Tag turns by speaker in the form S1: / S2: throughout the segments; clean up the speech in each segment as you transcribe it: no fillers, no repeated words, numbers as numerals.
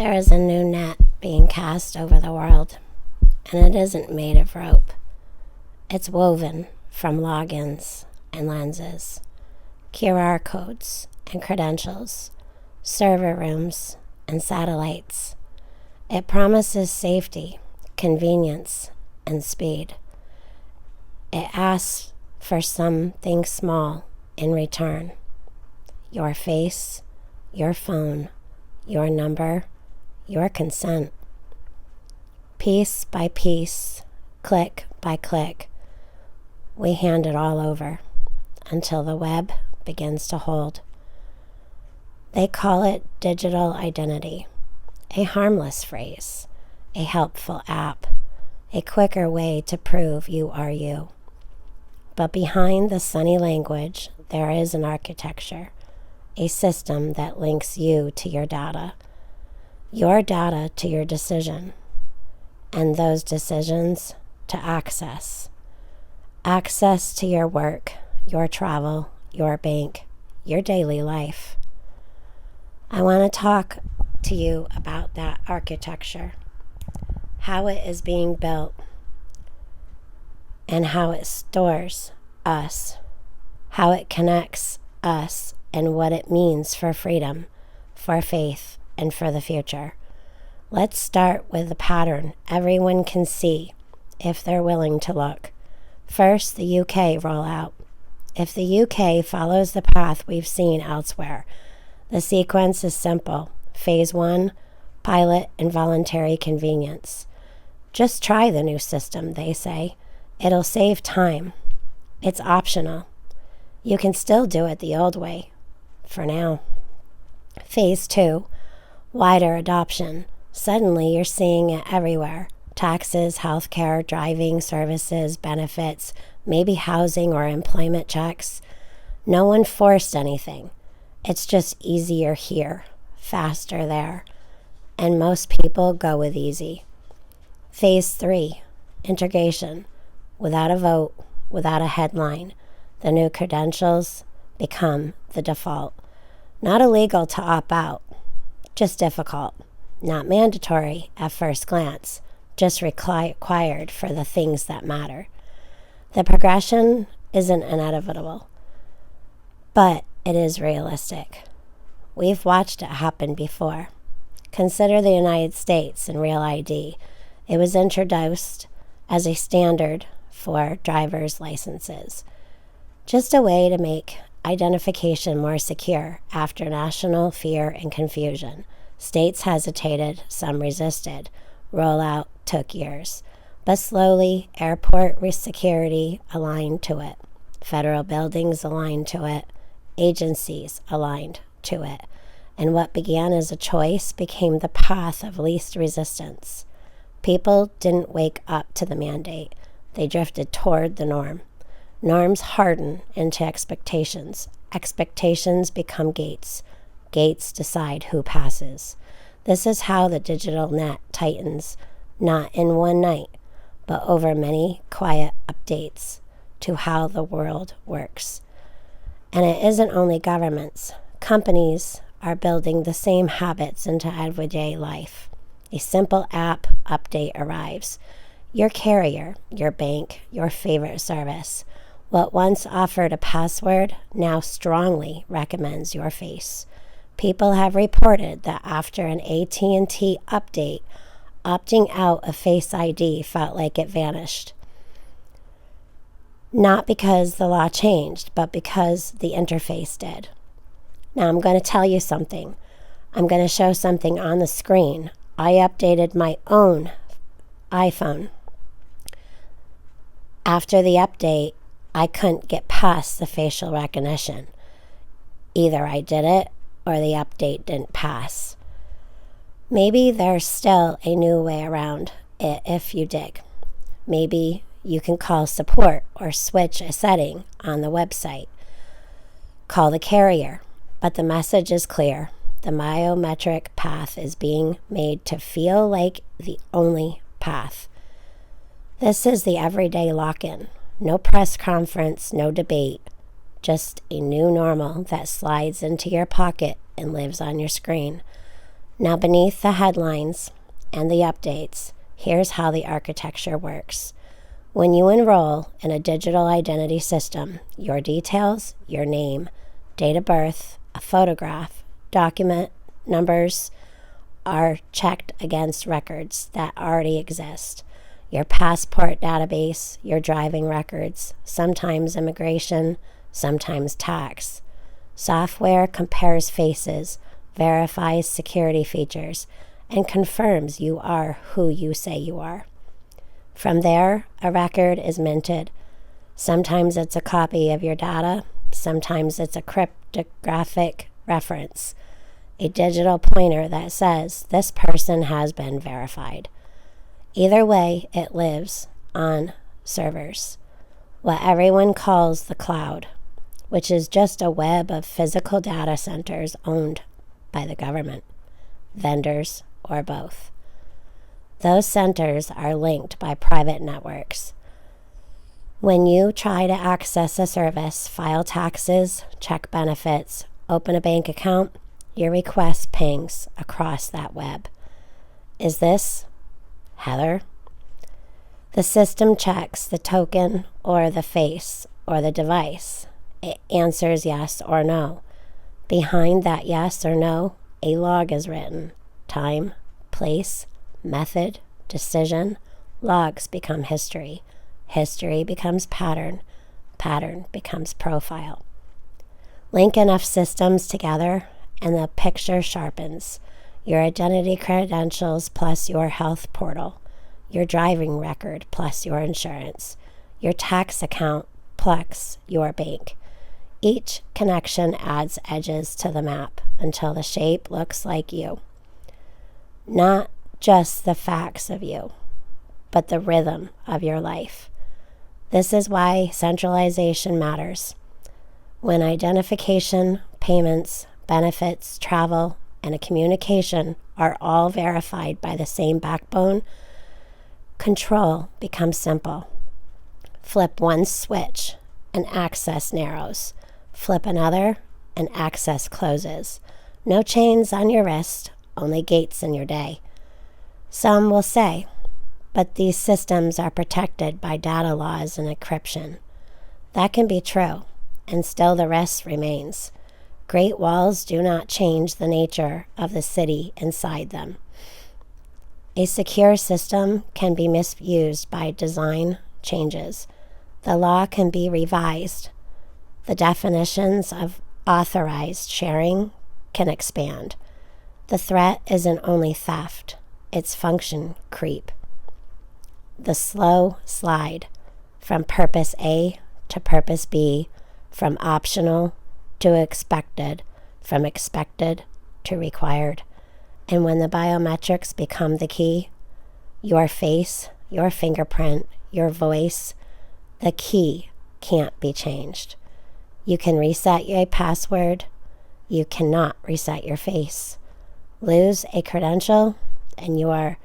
S1: There is a new net being cast over the world, and it isn't made of rope. It's woven from logins and lenses, QR codes and credentials, server rooms and satellites. It promises safety, convenience, and speed. It asks for something small in return. Your face, your phone, your number, your consent. Piece by piece, click by click, we hand it all over until the web begins to hold. They call it digital identity, a harmless phrase, a helpful app, a quicker way to prove you are you. But behind the sunny language, there is an architecture, a system that links you to your data to your decision, and those decisions to access. Access to your work, your travel, your bank, your daily life. I want to talk to you about that architecture, how it is being built, and how it stores us, how it connects us, and what it means for freedom, for faith, and for the future. Let's start with the pattern everyone can see if they're willing to look. First, the UK rollout. If the UK follows the path we've seen elsewhere, the sequence is simple. Phase 1, pilot and voluntary convenience. Just try the new system, they say. It'll save time. It's optional. You can still do it the old way, for now. Phase 2, wider adoption. Suddenly you're seeing it everywhere. Taxes, healthcare, driving, services, benefits, maybe housing or employment checks. No one forced anything. It's just easier here, faster there. And most people go with easy. Phase 3, integration. Without a vote, without a headline, the new credentials become the default. Not illegal to opt out, just difficult. Not mandatory at first glance, just required for the things that matter. The progression isn't inevitable, but it is realistic. We've watched it happen before. Consider the United States and Real ID. It was introduced as a standard for driver's licenses, just a way to make identification more secure after national fear and confusion. States hesitated, some resisted. Rollout took years. But slowly, airport security aligned to it. Federal buildings aligned to it. Agencies aligned to it. And what began as a choice became the path of least resistance. People didn't wake up to the mandate. They drifted toward the norm. Norms harden into expectations. Expectations become gates. Gates decide who passes. This is how the digital net tightens, not in one night, but over many quiet updates to how the world works. And it isn't only governments. Companies are building the same habits into everyday life. A simple app update arrives. Your carrier, your bank, your favorite service. What once offered a password now strongly recommends your face. People have reported that after an AT&T update, opting out of Face ID felt like it vanished. Not because the law changed, but because the interface did. Now I'm going to tell you something. I'm going to show something on the screen. I updated my own iPhone. After the update, I couldn't get past the facial recognition. Either I did it or the update didn't pass. Maybe there's still a new way around it if you dig. Maybe you can call support or switch a setting on the website. Call the carrier, but the message is clear. The biometric path is being made to feel like the only path. This is the everyday lock-in. No press conference, no debate. Just a new normal that slides into your pocket and lives on your screen. Now, beneath the headlines and the updates, here's how the architecture works. When you enroll in a digital identity system, your details, your name, date of birth, a photograph, document numbers are checked against records that already exist. Your passport database, your driving records, sometimes immigration, sometimes tax. Software compares faces, verifies security features, and confirms you are who you say you are. From there, a record is minted. Sometimes it's a copy of your data, sometimes it's a cryptographic reference, a digital pointer that says this person has been verified. Either way, it lives on servers, what everyone calls the cloud, which is just a web of physical data centers owned by the government, vendors, or both. Those centers are linked by private networks. When you try to access a service, file taxes, check benefits, open a bank account, your request pings across that web. Is this Heather? The system checks the token or the face or the device. It answers yes or no. Behind that yes or no, a log is written. Time, place, method, decision. Logs become history. History becomes pattern. Pattern becomes profile. Link enough systems together and the picture sharpens. Your identity credentials plus your health portal. Your driving record plus your insurance. Your tax account plus your bank. Each connection adds edges to the map until the shape looks like you. Not just the facts of you, but the rhythm of your life. This is why centralization matters. When identification, payments, benefits, travel, and a communication are all verified by the same backbone, control becomes simple. Flip one switch and access narrows. Flip another and access closes. No chains on your wrist, only gates in your day. Some will say, but these systems are protected by data laws and encryption. That can be true, and still the rest remains. Great walls do not change the nature of the city inside them. A secure system can be misused by design changes. The law can be revised. The definitions of authorized sharing can expand. The threat isn't only theft, it's function creep. The slow slide from purpose A to purpose B, from optional to expected, from expected to required. And when the biometrics become the key, your face, your fingerprint, your voice, the key can't be changed. You can reset your password. You cannot reset your face. Lose a credential and you are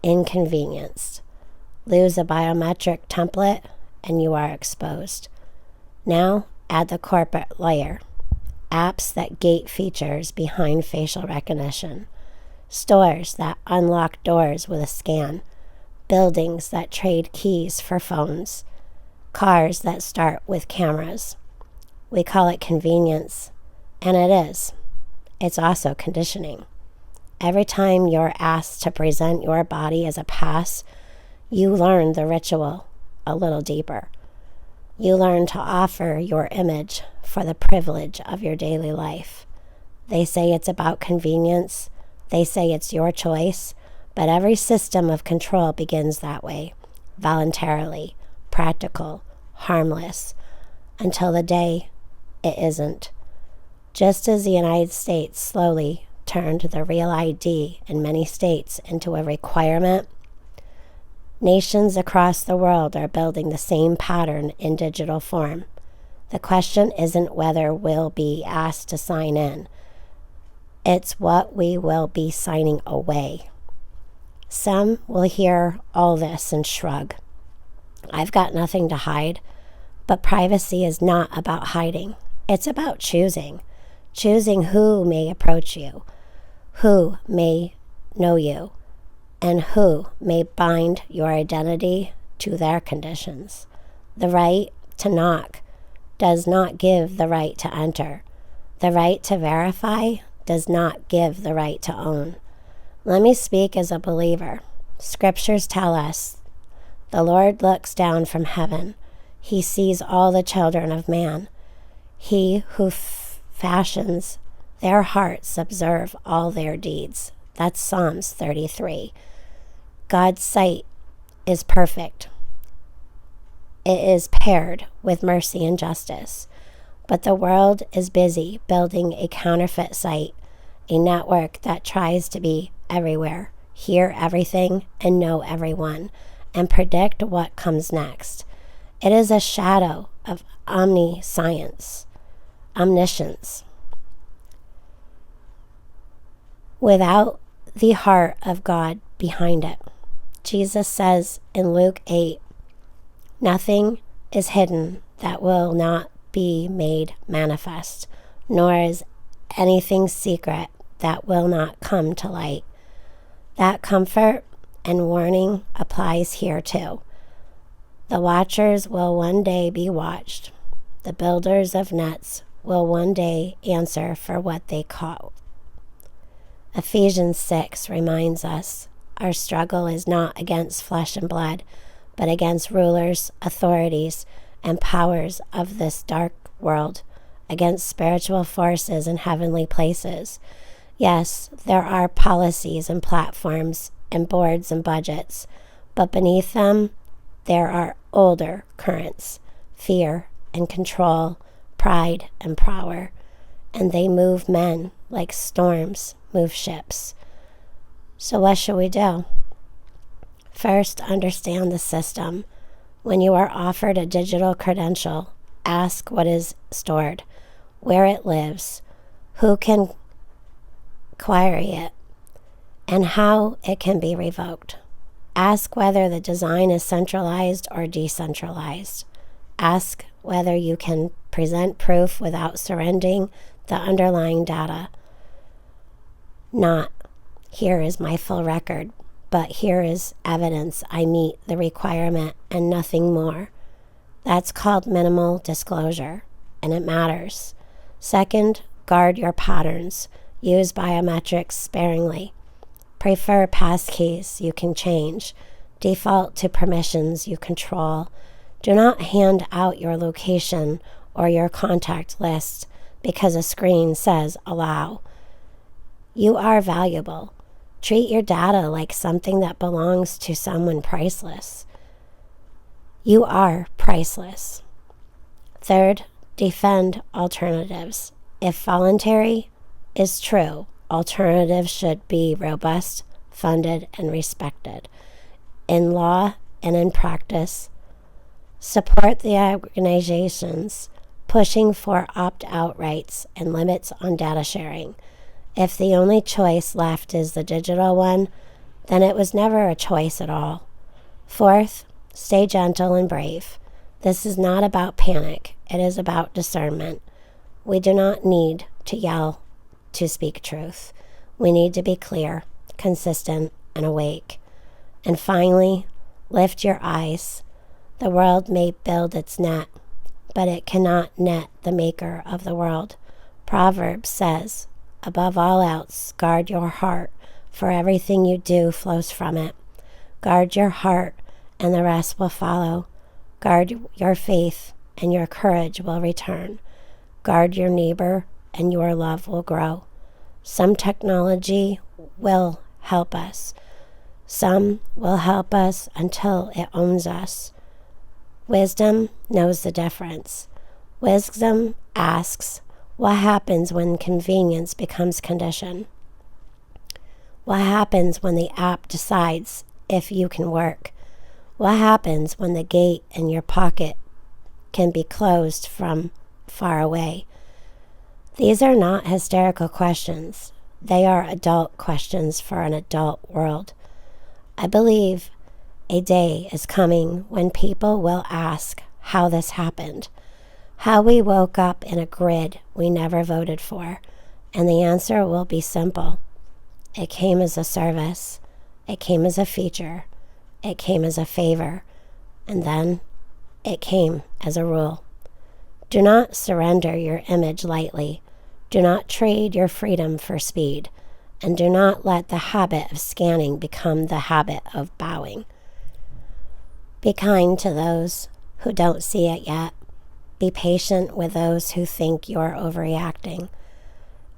S1: inconvenienced. Lose a biometric template and you are exposed. Now add the corporate layer. Apps that gate features behind facial recognition. Stores that unlock doors with a scan. Buildings that trade keys for phones. Cars that start with cameras. We call it convenience, and it is. It's also conditioning. Every time you're asked to present your body as a pass, you learn the ritual a little deeper. You learn to offer your image for the privilege of your daily life. They say it's about convenience. They say it's your choice. But every system of control begins that way, voluntarily, practical, harmless, until the day it isn't. Just as the United States slowly turned the real ID in many states into a requirement, nations across the world are building the same pattern in digital form. The question isn't whether we'll be asked to sign in. It's what we will be signing away. Some will hear all this and shrug. I've got nothing to hide, but privacy is not about hiding. It's about choosing. Choosing who may approach you, who may know you, and who may bind your identity to their conditions. The right to knock does not give the right to enter. The right to verify does not give the right to own. Let me speak as a believer. Scriptures tell us, the Lord looks down from heaven. He sees all the children of man. He who fashions their hearts observe all their deeds. That's Psalms 33. God's sight is perfect. It is paired with mercy and justice. But the world is busy building a counterfeit sight, a network that tries to be everywhere, hear everything, and know everyone, and predict what comes next. It is a shadow of omniscience, omniscience, without the heart of God behind it. Jesus says in Luke 8, nothing is hidden that will not be made manifest, nor is anything secret that will not come to light. That comfort and warning applies here too. The watchers will one day be watched. The builders of nets will one day answer for what they caught. Ephesians 6 reminds us our struggle is not against flesh and blood, but against rulers, authorities, and powers of this dark world, against spiritual forces in heavenly places. Yes, there are policies and platforms and boards and budgets, but beneath them, there are older currents, fear and control, pride and power, and they move men like storms move ships. So what should we do? First, understand the system. When you are offered a digital credential, ask what is stored, where it lives, who can query it, and how it can be revoked. Ask whether the design is centralized or decentralized. Ask whether you can present proof without surrendering the underlying data. Not, here is my full record, but here is evidence I meet the requirement and nothing more. That's called minimal disclosure, and it matters. Second, guard your patterns. Use biometrics sparingly. Prefer passkeys you can change. Default to permissions you control. Do not hand out your location or your contact list because a screen says allow. You are valuable. Treat your data like something that belongs to someone priceless. You are priceless. Third, defend alternatives. If voluntary is true, alternatives should be robust, funded, and respected. In law and in practice, support the organizations pushing for opt-out rights and limits on data sharing. If the only choice left is the digital one, then it was never a choice at all. Fourth, stay gentle and brave. This is not about panic. It is about discernment. We do not need to yell to speak truth. We need to be clear, consistent, and awake. And finally, lift your eyes. The world may build its net, but it cannot net the maker of the world. Proverbs says, above all else, guard your heart, for everything you do flows from it. Guard your heart, and the rest will follow. Guard your faith, and your courage will return. Guard your neighbor, and your love will grow. Some technology will help us. Some will help us until it owns us. Wisdom knows the difference. Wisdom asks, what happens when convenience becomes condition? What happens when the app decides if you can work? What happens when the gate in your pocket can be closed from far away? These are not hysterical questions. They are adult questions for an adult world. I believe a day is coming when people will ask how this happened, how we woke up in a grid we never voted for, and the answer will be simple. It came as a service. It came as a feature. It came as a favor. And then it came as a rule. Do not surrender your image lightly. Do not trade your freedom for speed. And do not let the habit of scanning become the habit of bowing. Be kind to those who don't see it yet. Be patient with those who think you're overreacting.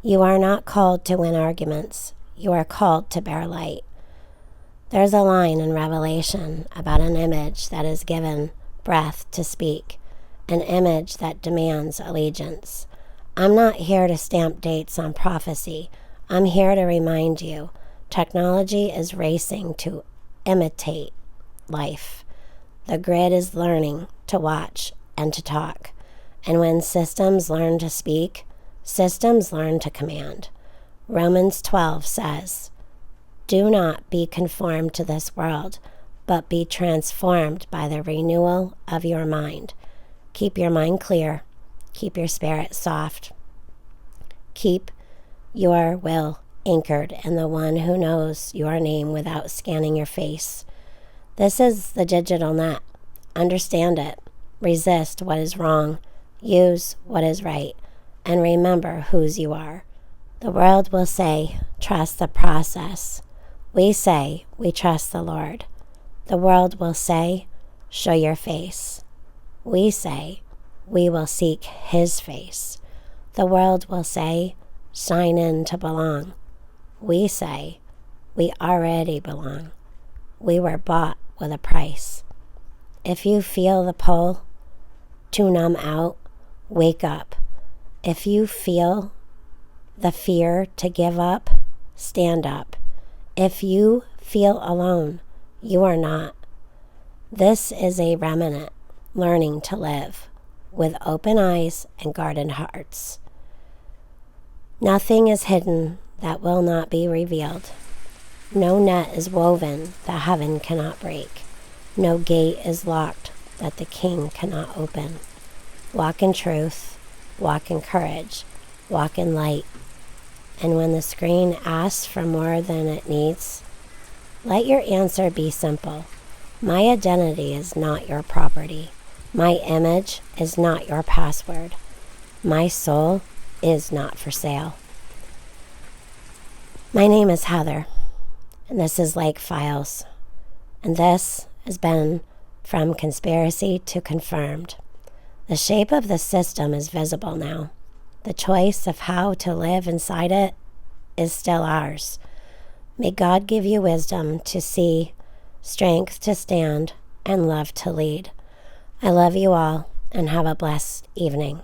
S1: You are not called to win arguments. You are called to bear light. There's a line in Revelation about an image that is given breath to speak, an image that demands allegiance. I'm not here to stamp dates on prophecy. I'm here to remind you, technology is racing to imitate life. The grid is learning to watch and to talk. And when systems learn to speak, systems learn to command. Romans 12 says, "Do not be conformed to this world, but be transformed by the renewal of your mind." Keep your mind clear. Keep your spirit soft. Keep your will anchored in the one who knows your name without scanning your face. This is the digital net. Understand it. Resist what is wrong. Use what is right. And remember whose you are. The world will say, trust the process. We say, we trust the Lord. The world will say, show your face. We say, we will seek his face. The world will say, sign in to belong. We say, we already belong. We were bought with a price. If you feel the pull to numb out, wake up. If you feel the fear to give up, stand up. If you feel alone, you are not. This is a remnant learning to live with open eyes and guarded hearts. Nothing is hidden that will not be revealed. No net is woven that heaven cannot break. No gate is locked that the King cannot open. Walk in truth, walk in courage, walk in light. And when the screen asks for more than it needs, let your answer be simple. My identity is not your property. My image is not your password. My soul is not for sale. My name is Heather, and this is Lake Files, and this has been From Conspiracy to Confirmed. The shape of the system is visible now. The choice of how to live inside it is still ours. May God give you wisdom to see, strength to stand, and love to lead. I love you all, and have a blessed evening.